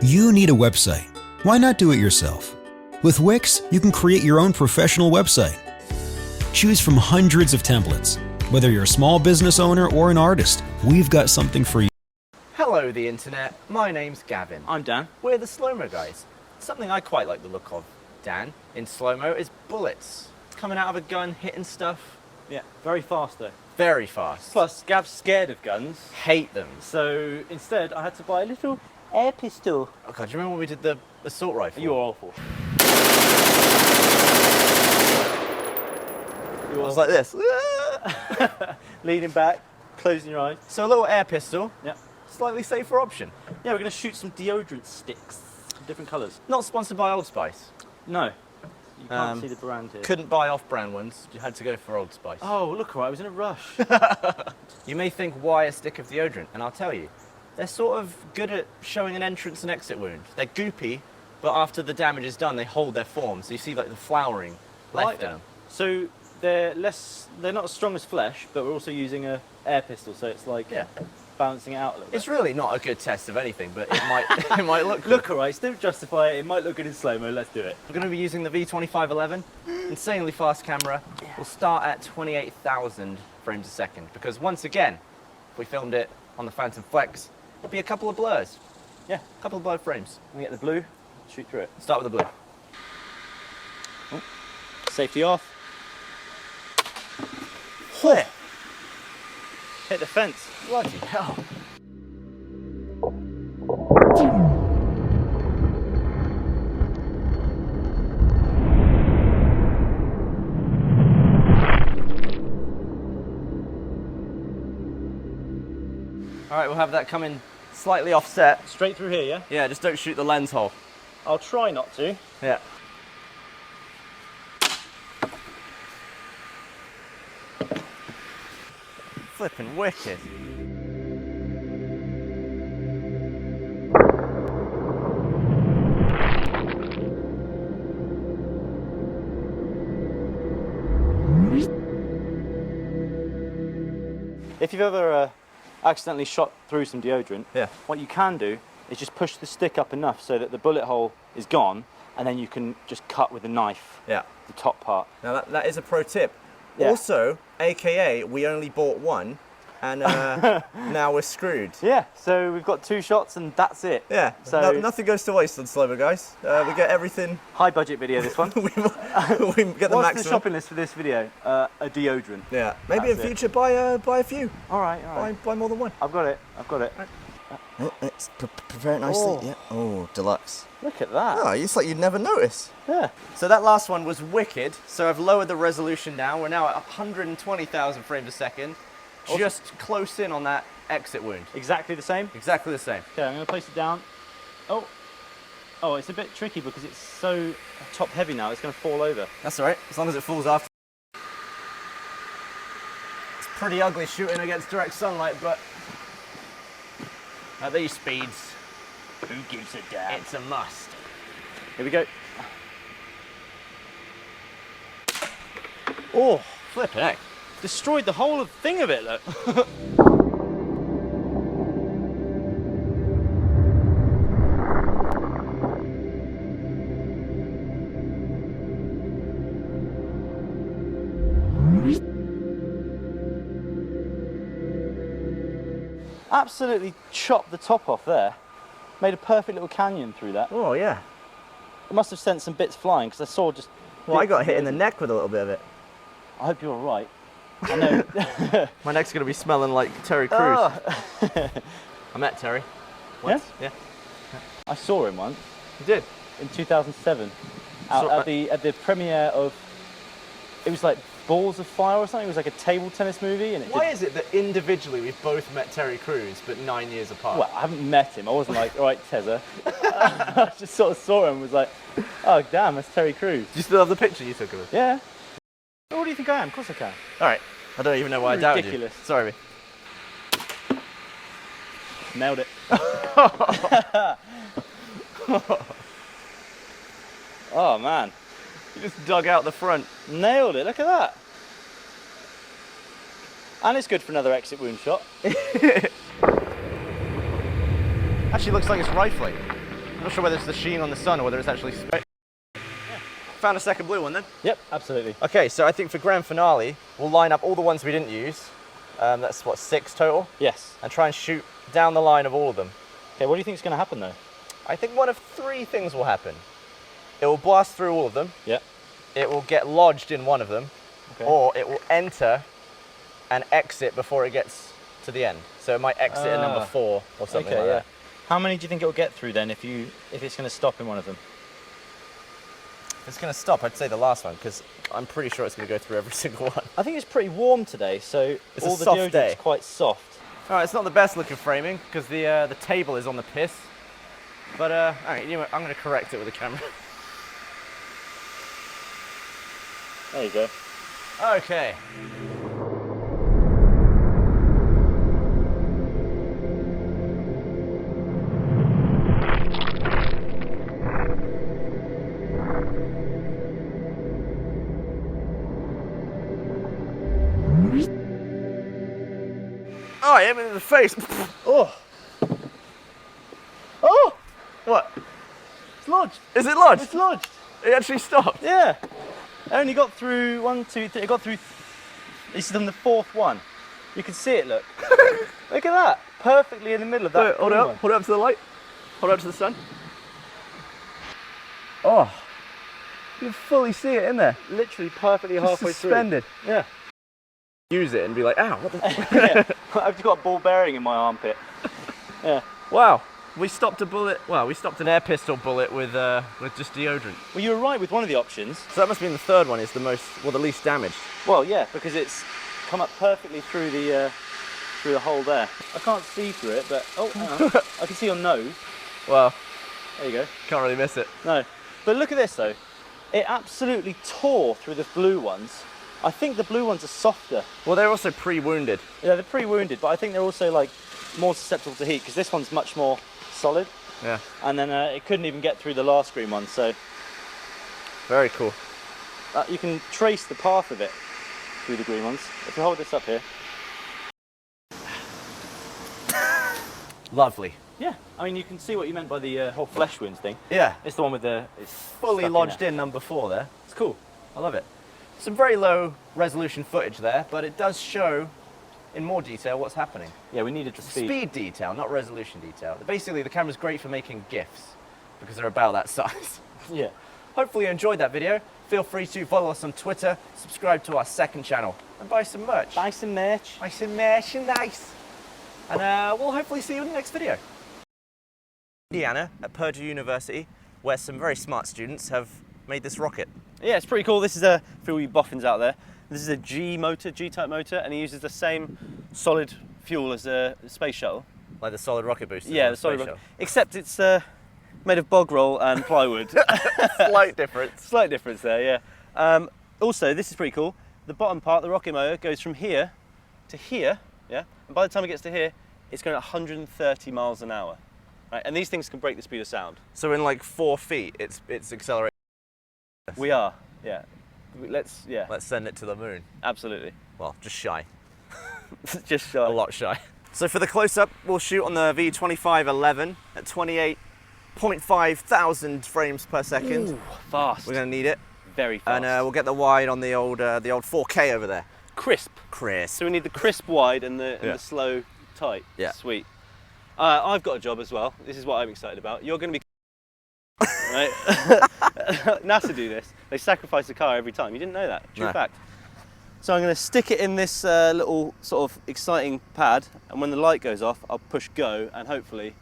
You need a website. Why not do it yourself? With Wix, you can create your own professional website. Choose from hundreds of templates. Whether you're a small business owner or an artist, we've got something for you. Hello the internet, my name's Gavin. I'm Dan. We're the slow-mo guys. Something I quite like the look of, Dan, in slow-mo is bullets. Coming out of a gun, hitting stuff. Yeah, very fast though. Very fast. Plus, Gav's scared of guns. Hate them. So instead, I had to buy a little air pistol. Oh god, do you remember when we did the assault rifle? You were awful. I was like this. Leaning back, closing your eyes. So a little air pistol. Yeah. Slightly safer option. Yeah, we're going to shoot some deodorant sticks. Different colours. Not sponsored by Old Spice. No. You can't see the brand here. Couldn't buy off-brand ones. You had to go for Old Spice. Oh, look, alright, I was in a rush. You may think, why a stick of deodorant? And I'll tell you. They're sort of good at showing an entrance and exit wound. They're goopy, but after the damage is done, they hold their form. So you see like the flowering left in them. So they're not as strong as flesh, but we're also using a air pistol, so it's like balancing it out a little bit. It's really not a good test of anything, but it might it might look good. Look alright, don't justify it. It might look good in slow-mo, let's do it. We're going to be using the V2511, insanely fast camera. We'll start at 28,000 frames a second, because once again, if we filmed it on the Phantom Flex, it'd be a couple of blurs. Yeah. A couple of blurred frames. We get the blue, shoot through it. Start with the blue. Oh. Safety off. Flip! Hit the fence. Bloody hell. Alright, we'll have that coming slightly offset. Straight through here, yeah? Yeah, just don't shoot the lens hole. I'll try not to. Yeah. Flipping wicked. If you've ever accidentally shot through some deodorant, Yeah. what you can do is just push the stick up enough so that the bullet hole is gone, and then you can just cut with a knife Yeah. the top part. Now that is a pro tip. Yeah. Also, AKA, we only bought one, and now we're screwed. Yeah, so we've got 2 shots and that's it. Yeah, So nothing goes to waste on slow-mo, guys. We get everything. high budget video, this one. we get the What's maximum. the shopping list for this video? A deodorant. Yeah, maybe That's in it. future buy a few. All right. Buy more than one. I've got it. Let's prepare it nicely. Oh. Yeah. Oh, deluxe. Look at that. Oh, it's like you'd never notice. Yeah. So that last one was wicked. So I've lowered the resolution down. We're now at 120,000 frames a second. Awesome. Just close in on that exit wound. Exactly the same. Exactly the same. Okay, I'm going to place it down. Oh, it's a bit tricky because it's so top heavy now. It's going to fall over. That's all right, as long as it falls after. It's pretty ugly shooting against direct sunlight, but at these speeds, Who gives a damn? it's a must. Here we go. Oh, flipping heck. Destroyed the whole thing of it, look. Absolutely chopped the top off there. Made a perfect little canyon through that. Oh, yeah. It must have sent some bits flying because I saw just... Well, I got hit in the neck with a little bit of it. I hope you're all right. I know. My neck's going to be smelling like Terry Crews. Oh. I met Terry once. Yeah? I saw him once You did? in 2007 at the premiere of... It was like Balls of Fire or something. It was like a table tennis movie. And Why is it that individually we've both met Terry Crews, but 9 years apart? Well, I haven't met him. I wasn't like, all right, Tezza. I just sort of saw him and was like, oh, damn, that's Terry Crews. Do you still have the picture you took of him? Yeah. What do you think I am? Of course I can. All right. I don't even know why I doubted you. Ridiculous. Sorry. Nailed it. Oh, man. You just dug out the front. Nailed it. Look at that. And it's good for another exit wound shot. Actually looks like it's rifling. not sure whether it's the sheen on the sun or whether it's actually space. Found a second blue one then? Yep, absolutely. Okay, so I think for grand finale, we'll line up all the ones we didn't use. That's what, 6 total? Yes. And try and shoot down the line of all of them. Okay, what do you think is going to happen though? I think one of 3 things will happen. It will blast through all of them. Yeah. It will get lodged in one of them. Okay. Or it will enter and exit before it gets to the end. So it might exit at number 4 or something like that. How many do you think it will get through then if it's going to stop in one of them? If it's going to stop, I'd say the last one, because I'm pretty sure it's going to go through every single one. I think it's pretty warm today, so it's all the soft deodorant's day. Quite soft. All right, it's not the best looking framing because the table is on the piss. But all right, you know what, I'm going to correct it with the camera. There you go. Okay. Oh, I hit me in the face. Oh! Oh! What? It's lodged. Is it lodged? It's lodged. It actually stopped. Yeah. I only got through 1, 2, 3. It got through. This is on the 4th one. You can see it. Look. Look at that. Perfectly in the middle of that. Wait, hold it up. one. Hold it up to the light. Hold it up to the sun. Oh, you can fully see it in there. Literally perfectly halfway suspended. through. Yeah. Use it and be like, ow, what the Yeah. I've just got a ball bearing in my armpit. Yeah. Wow. We stopped a bullet. Well, we stopped an air pistol bullet with just deodorant. Well, you were right with one of the options. So that must mean the third one is the least damaged. Well, yeah, because it's come up perfectly through the hole there. I can't see through it, but oh, hang on. I can see your nose. Well, there you go. can't really miss it. No, but look at this though. It absolutely tore through the blue ones. I think the blue ones are softer. Well, they're also pre-wounded. Yeah, they're pre-wounded, but I think they're also like more susceptible to heat because this one's much more solid. Yeah. And then it couldn't even get through the last green one, so Very cool. you can trace the path of it through the green ones. If you hold this up here. Lovely. Yeah, I mean you can see what you meant by the whole flesh wounds thing. Yeah. It's the one with the it's Fully lodged in number 4 there. It's cool. I love it. Some very low resolution footage there, but it does show in more detail what's happening. Yeah, we needed the speed. Speed detail, not resolution detail. Basically, the camera's great for making GIFs because they're about that size. Yeah. Hopefully you enjoyed that video. Feel free to follow us on Twitter, subscribe to our second channel, and buy some merch. Buy some merch. Buy some merchandise. And we'll hopefully see you in the next video. Indiana at Purdue University, where some very smart students have made this rocket. Yeah, it's pretty cool. This is for all you boffins out there. This is a G-type motor, and it uses the same solid fuel as a space shuttle. Like the solid rocket booster. Yeah, the solid rocket. Except it's made of bog roll and plywood. Slight difference. Slight difference there, yeah. Also, this is pretty cool. The bottom part, the rocket motor, goes from here to here, yeah. And by the time it gets to here, it's going at 130 miles an hour. Right? And these things can break the speed of sound. So in like 4 feet, it's accelerating. We are, yeah. Let's send it to the moon. Absolutely. Well, just shy. Just shy. A lot shy. So for the close-up, we'll shoot on the V2511 at 28.5 thousand frames per second. Ooh, fast. We're going to need it. Very fast. And we'll get the wide on the old 4K over there. Crisp. Crisp. So we need the crisp wide and the slow tight. Yeah. Sweet. I've got a job as well. This is what I'm excited about. You're going to be right? NASA do this. They sacrifice a car every time. You didn't know that. True fact. So I'm going to stick it in this little sort of exciting pad, and when the light goes off, I'll push go, and hopefully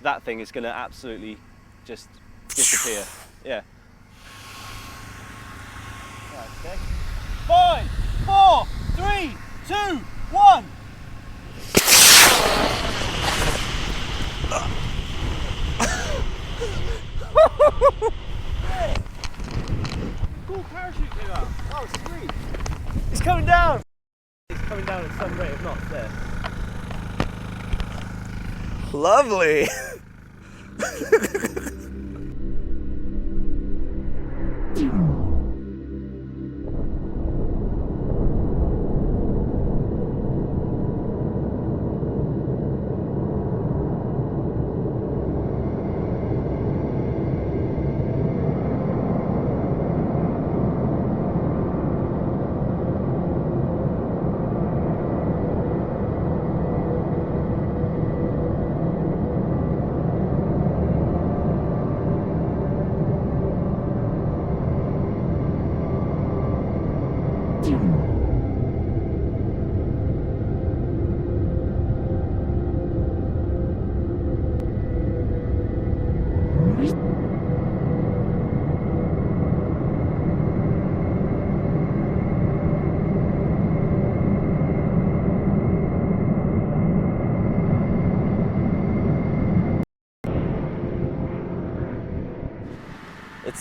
that thing is going to absolutely just disappear. Yeah. Right, okay. 5, 4, 3, 2, 1. Cool parachute came out. Oh, sweet. It's coming down. It's coming down at some rate of knots there. Lovely.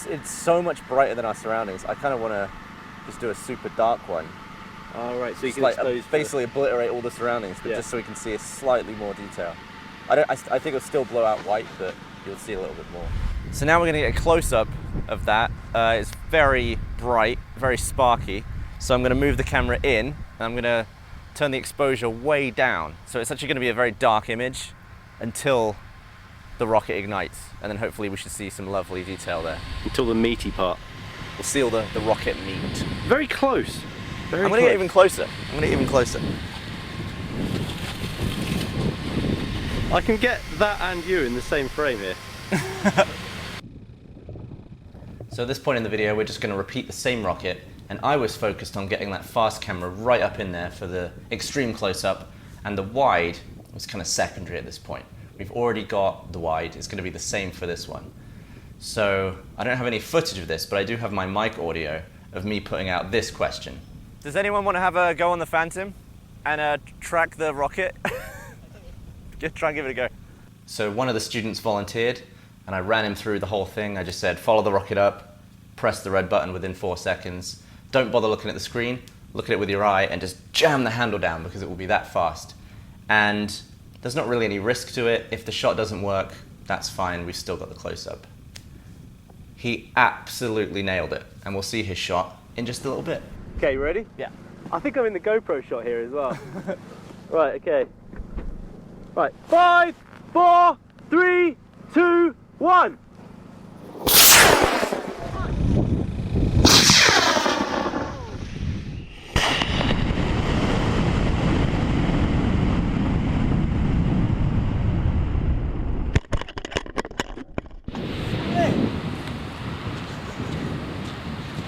it's so much brighter than our surroundings. I kind of want to just do a super dark one. Oh, right, so you Just can like expose basically obliterate all the surroundings, but just so we can see a slightly more detail. I think it'll still blow out white, but you'll see a little bit more. So now we're going to get a close-up of that. It's very bright, very sparky. So I'm going to move the camera in, and I'm going to turn the exposure way down. So it's actually going to be a very dark image until the rocket ignites, and then hopefully we should see some lovely detail there. until the meaty part. We'll see all the rocket meat. Very close. Very I'm going to get even closer. I'm going to get even closer. I can get that and you in the same frame here. So at this point in the video, we're just going to repeat the same rocket, and I was focused on getting that fast camera right up in there for the extreme close-up, and the wide was kind of secondary at this point. We've already got the wide. It's going to be the same for this one. So I don't have any footage of this, but I do have my mic audio of me putting out this question. Does anyone want to have a go on the Phantom and track the rocket? Try and give it a go. So one of the students volunteered, and I ran him through the whole thing. I just said, follow the rocket up, press the red button within 4 seconds. Don't bother looking at the screen, look at it with your eye, and just jam the handle down because it will be that fast. And there's not really any risk to it. If the shot doesn't work, that's fine. We've still got the close-up. He absolutely nailed it, and we'll see his shot in just a little bit. Okay, you ready? Yeah. I think I'm in the GoPro shot here as well. Right, okay. Right, 5, 4, 3, 2, 1.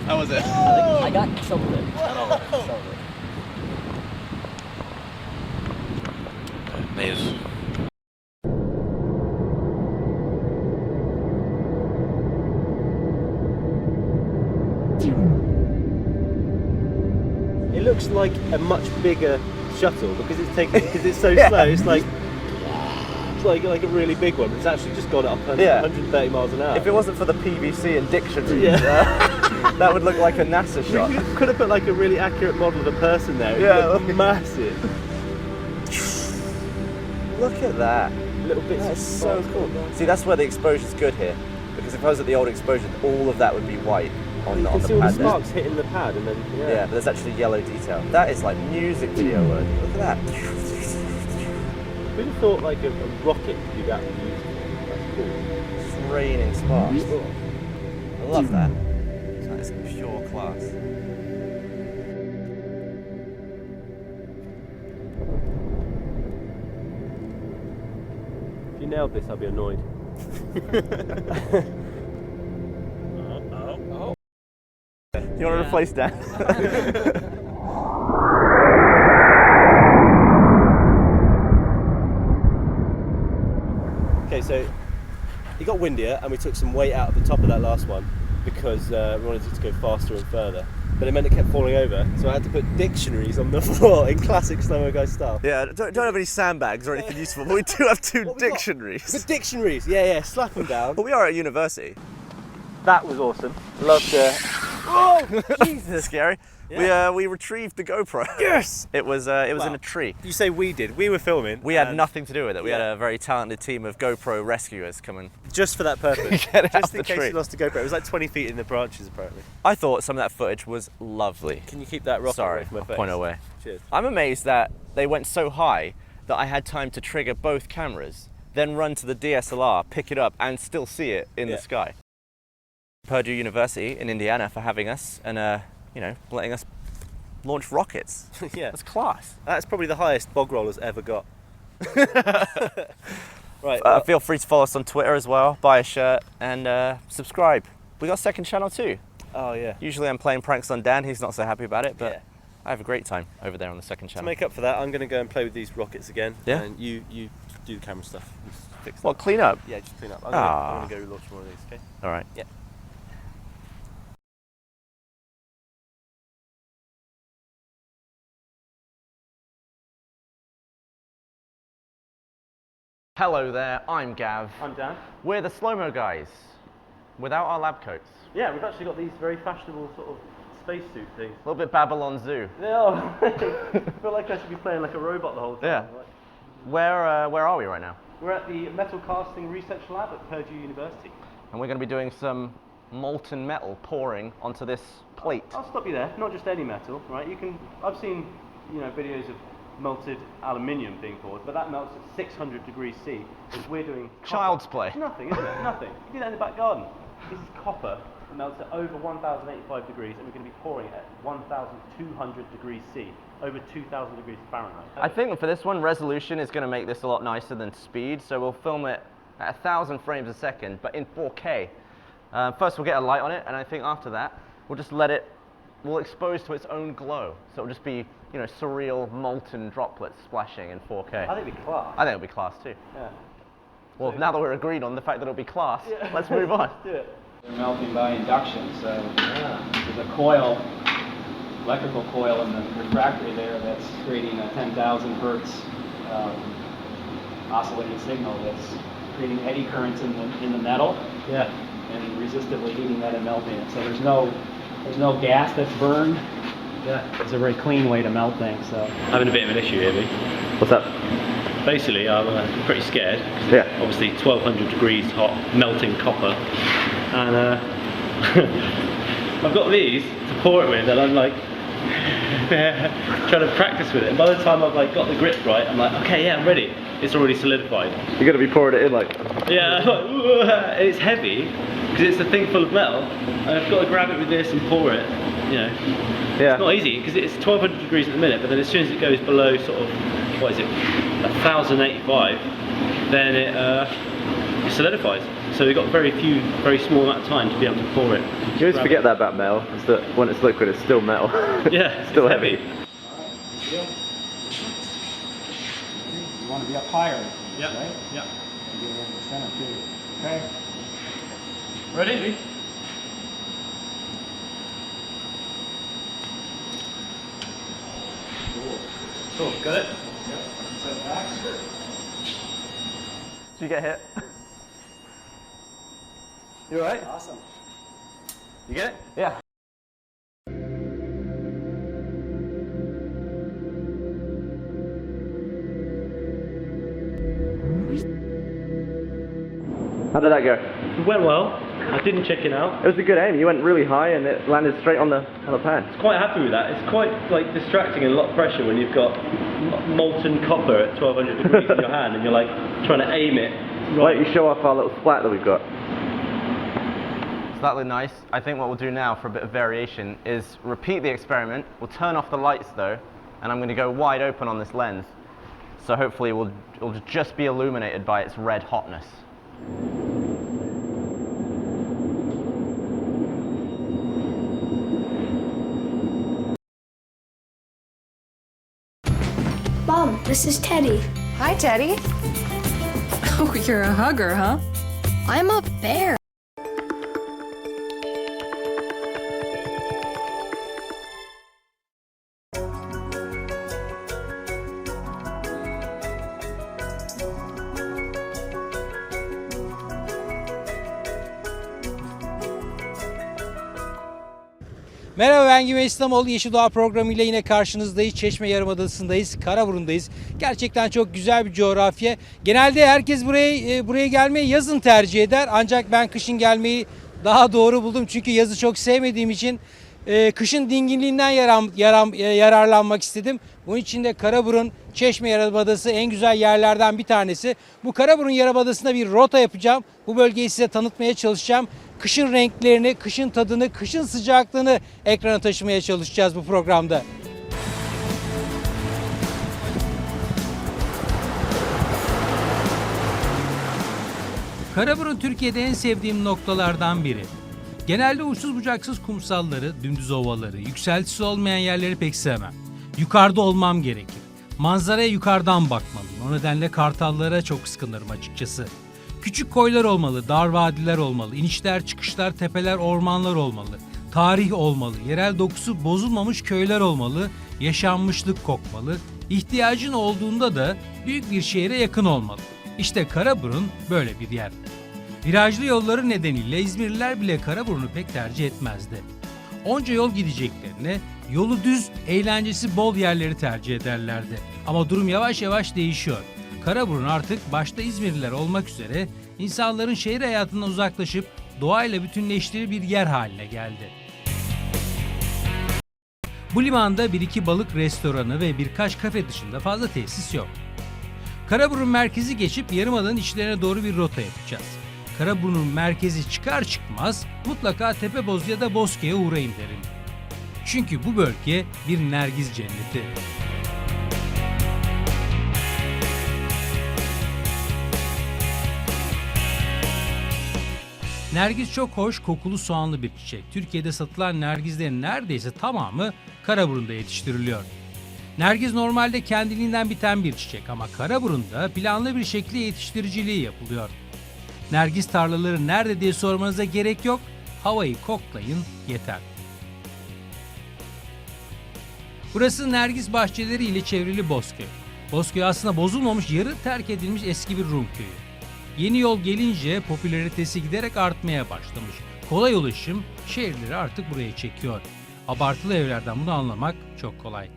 How was it? I got some of it. Not all of it. Some of it. It looks like a much bigger shuttle because it's so slow. It's like a really big one. It's actually just gone up 130 miles an hour. If it wasn't for the PVC and dictionary, that would look like a NASA shot. You could have put like a really accurate model of a person there. Yeah. It's massive. Look at that. Little bits. That's so cool. See, that's where the exposure's good here. Because if I was at the old exposure, all of that would be white on You the can see all pad the there. sparks hitting the pad and then Yeah, but there's actually yellow detail. That is like music video work. Look at that. Who'd have thought like a rocket could do that beautifully? That's cool. It's raining sparks. I love that. That's pure class. If you nailed this, I'd be annoyed. You want to replace Dan? Okay, so it got windier and we took some weight out of the top of that last one because we wanted it to go faster and further. But it meant it kept falling over, so I had to put dictionaries on the floor in classic Slow-Mo Guy style. Yeah, don't have any sandbags or anything useful, but we do have two dictionaries. But dictionaries, yeah, slap them down. But we are at university. That was awesome. Loved it. Oh, Jesus, scary. Yeah. We retrieved the GoPro. Yes! It was in a tree. You say we did. We were filming. We had nothing to do with it. We had a very talented team of GoPro rescuers coming. Just for that purpose. Get it out Just in the case tree. you lost a GoPro. It was like 20 feet in the branches apparently. I thought some of that footage was lovely. Can you keep that rocket Sorry, away from my face? point away. Cheers. I'm amazed that they went so high that I had time to trigger both cameras, then run to the DSLR, pick it up, and still see it in the sky. Purdue University in Indiana for having us and letting us launch rockets. Yeah. That's class. That's probably the highest bog roller's ever got. Right. Feel free to follow us on Twitter as well, buy a shirt, and subscribe. We got a second channel too. Oh yeah. Usually I'm playing pranks on Dan, he's not so happy about it, but I have a great time over there on the second To channel. make up for that, I'm going to go and play with these rockets again. Yeah? And you do the camera stuff. Just fix that. Well, clean up. Yeah, just clean up. I'm going to go launch more of these, okay? All right. Yeah. Hello there, I'm Gav. I'm Dan. We're the Slow-Mo Guys. without our lab coats. Yeah, we've actually got these very fashionable sort of spacesuit things. A little bit Babylon Zoo. Yeah, I feel like I should be playing like a robot the whole time. Yeah. Like, Where are we right now? we're at the Metal Casting Research Lab at Purdue University. And we're going to be doing some molten metal pouring onto this plate. I'll stop you there. Not just any metal, right? I've seen, videos of melted aluminium being poured, but that melts at 600 degrees C. As we're doing copper. Child's play. It's nothing, isn't it? Nothing. You do that in the back garden. This is copper that melts at over 1,085 degrees, and we're going to be pouring it at 1,200 degrees C, over 2,000 degrees Fahrenheit. I think for this one, resolution is going to make this a lot nicer than speed, so we'll film it at 1,000 frames a second, but in 4K. First we'll get a light on it, and I think after that, we'll just we'll expose to its own glow. So it'll just be, surreal molten droplets splashing in 4K. I think it'd be class. I think it'll be class too. Yeah. Well, now that we're agreed on the fact that it'll be class, let's move on. Let's do it. They're melting by induction, so there's a coil, electrical coil in the refractory there that's creating a 10,000 hertz oscillating signal that's creating eddy currents in the metal. Yeah. And resistively heating that and melting it. So there's no gas that's burned. Yeah. It's a very clean way to melt things. So Having a bit of an issue here, What's up? basically I'm pretty scared. Yeah. Obviously 1200 degrees hot melting copper, and I've got these to pour it with, and I'm like trying to practice with it, and by the time I've got the grip right, I'm like, okay, yeah, I'm ready. It's already solidified. You're going to be pouring it in like... Yeah, and it's heavy because it's a thing full of metal, and I've got to grab it with this and pour it. Yeah. It's not easy because it's 1200 degrees at the minute, but then as soon as it goes below sort of, 1085, then it solidifies. So we've got very small amount of time to be able to pour it. You always forget that about metal, is that when it's liquid it's still metal. Yeah, it's still it's heavy. you want to be up higher, Yeah. right? Yeah. And get it in the center too. Okay. Ready? Cool. Got it? Yep. Set back. Did you get hit? You alright? Awesome. You get it? Yeah. How did that go? It went well. I didn't check it out. It was a good aim. You went really high and it landed straight on the pan. Quite happy with that. It's quite distracting and a lot of pressure when you've got molten copper at 1200 degrees in your hand and you're trying to aim it. Why don't you show off our little splat that we've got? So that looked nice. I think what we'll do now for a bit of variation is repeat the experiment. We'll turn off the lights though, and I'm going to go wide open on this lens. So hopefully it'll just be illuminated by its red hotness. Mom, this is Teddy. Hi, Teddy. Oh, you're a hugger, huh? I'm a bear. Merhaba, ben Güven İslamoğlu. Yeşil Doğa programıyla yine karşınızdayız. Çeşme Yarımadası'ndayız, Karaburun'dayız. Gerçekten çok güzel bir coğrafya. Genelde herkes buraya gelmeyi yazın tercih eder. Ancak ben kışın gelmeyi daha doğru buldum. Çünkü yazı çok sevmediğim için kışın dinginliğinden yararlanmak istedim. Bunun için de Karaburun, Çeşme Yarımadası en güzel yerlerden bir tanesi. Bu Karaburun Yarımadası'nda bir rota yapacağım. Bu bölgeyi size tanıtmaya çalışacağım. Kışın renklerini, kışın tadını, kışın sıcaklığını ekrana taşımaya çalışacağız bu programda. Karaburun Türkiye'de en sevdiğim noktalardan biri. Genelde uçsuz bucaksız kumsalları, dümdüz ovaları, yükseltisi olmayan yerleri pek sevmem. Yukarıda olmam gerekir. Manzaraya yukarıdan bakmalıyım. O nedenle kartallara çok kıskanırım açıkçası. Küçük koylar olmalı, dar vadiler olmalı, inişler, çıkışlar, tepeler, ormanlar olmalı. Tarih olmalı, yerel dokusu bozulmamış köyler olmalı, yaşanmışlık kokmalı. İhtiyacın olduğunda da büyük bir şehre yakın olmalı. İşte Karaburun böyle bir yer. Virajlı yolları nedeniyle İzmirliler bile Karaburun'u pek tercih etmezdi. Onca yol gideceklerine yolu düz, eğlencesi bol yerleri tercih ederlerdi. Ama durum yavaş yavaş değişiyor. Karaburun artık başta İzmirliler olmak üzere insanların şehir hayatından uzaklaşıp doğayla bütünleştiği bir yer haline geldi. Bu limanda bir iki balık restoranı ve birkaç kafe dışında fazla tesis yok. Karaburun merkezi geçip Yarımada'nın içlerine doğru bir rota yapacağız. Karaburun'un merkezi çıkar çıkmaz mutlaka Tepeboz ya da Bozkır'a uğrayın derim. Çünkü bu bölge bir nergiz cenneti. Nergiz çok hoş, kokulu soğanlı bir çiçek. Türkiye'de satılan nergizlerin neredeyse tamamı Karaburun'da yetiştiriliyor. Nergiz normalde kendiliğinden biten bir çiçek ama Karaburun'da planlı bir şekilde yetiştiriciliği yapılıyor. Nergiz tarlaları nerede diye sormanıza gerek yok, havayı koklayın yeter. Burası Nergiz bahçeleri ile çevrili Bozköy. Bozköy aslında bozulmamış, yarı terk edilmiş eski bir Rum köyü. Yeni yol gelince popülaritesi giderek artmaya başlamış. Kolay ulaşım şehirleri artık buraya çekiyor. Abartılı evlerden bunu anlamak çok kolay.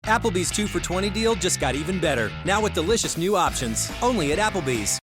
Applebee's 2 for $20 deal just got even better. Now with delicious new options. Only at Applebee's.